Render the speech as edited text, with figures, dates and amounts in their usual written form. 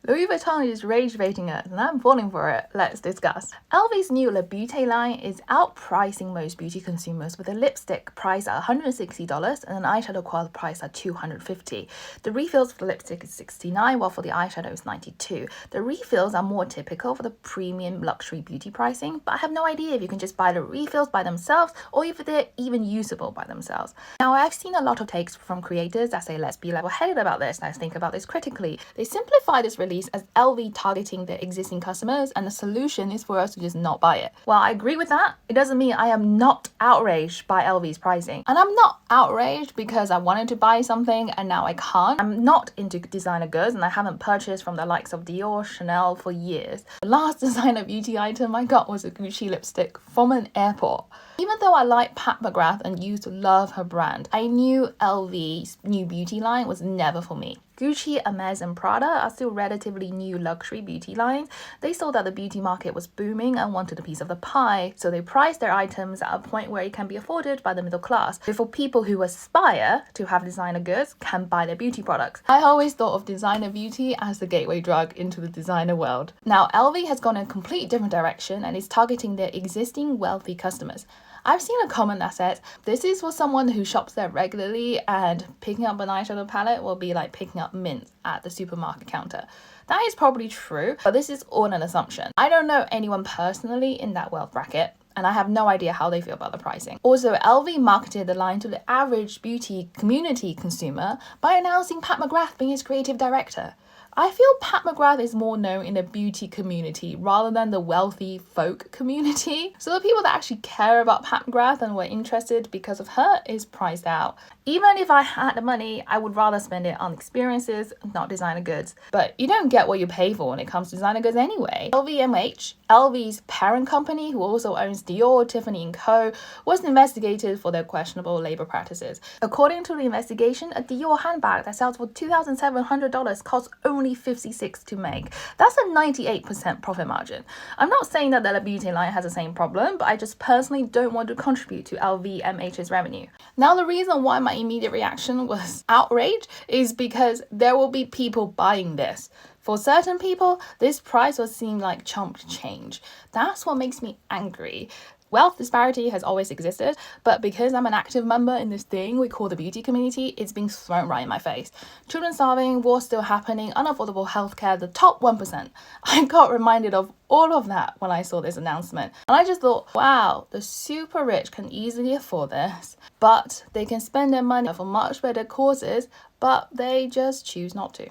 Louis Vuitton is rage baiting us and I'm falling for it. Let's discuss. LV's new Le Beauté line is outpricing most beauty consumers with a lipstick priced at $160 and an eyeshadow quad priced at $250. The refills for the lipstick is $69 while for the eyeshadow is $92. The refills are more typical for the premium luxury beauty pricing, but I have no idea if you can just buy the refills by themselves or if they're even usable by themselves. Now, I've seen a lot of takes from creators that say let's be level-headed about this, let's think about this critically. They simplify this release as LV targeting their existing customers, and the solution is for us to just not buy it. While I agree with that, it doesn't mean I am not outraged by LV's pricing. And I'm not outraged because I wanted to buy something and now I can't. I'm not into designer goods and I haven't purchased from the likes of Dior, Chanel for years. The last designer beauty item I got was a Gucci lipstick from an airport. Even though I like Pat McGrath and used to love her brand, I knew LV's new beauty line was never for me. Gucci, Hermes and Prada are still relatively new luxury beauty lines. They saw that the beauty market was booming and wanted a piece of the pie, so they priced their items at a point where it can be afforded by the middle class. So for people who aspire to have designer goods can buy their beauty products. I always thought of designer beauty as the gateway drug into the designer world. Now LV has gone in a complete different direction and is targeting their existing wealthy customers. I've seen a comment that says, this is for someone who shops there regularly and picking up an eyeshadow palette will be like picking up mint at the supermarket counter. That is probably true, but this is all an assumption. I don't know anyone personally in that wealth bracket, and I have no idea how they feel about the pricing. Also, LV marketed the line to the average beauty community consumer by announcing Pat McGrath being its creative director. I feel Pat McGrath is more known in the beauty community rather than the wealthy folk community. So the people that actually care about Pat McGrath and were interested because of her is priced out. Even if I had the money, I would rather spend it on experiences, not designer goods. But you don't get what you pay for when it comes to designer goods anyway. LVMH, LV's parent company, who also owns Dior, Tiffany & Co., was investigated for their questionable labor practices. According to the investigation, a Dior handbag that sells for $2,700 costs only $56 to make. That's a 98% profit margin. I'm not saying that the Le Beauté line has the same problem, but I just personally don't want to contribute to LVMH's revenue. Now, the reason why my immediate reaction was outrage is because there will be people buying this. For certain people, this price will seem like chump change. That's what makes me angry. Wealth disparity has always existed, but because I'm an active member in this thing we call the beauty community, it's being thrown right in my face. Children starving, war still happening, unaffordable healthcare, the top 1%. I got reminded of all of that when I saw this announcement. And I just thought, wow, the super rich can easily afford this, but they can spend their money for much better causes, but they just choose not to.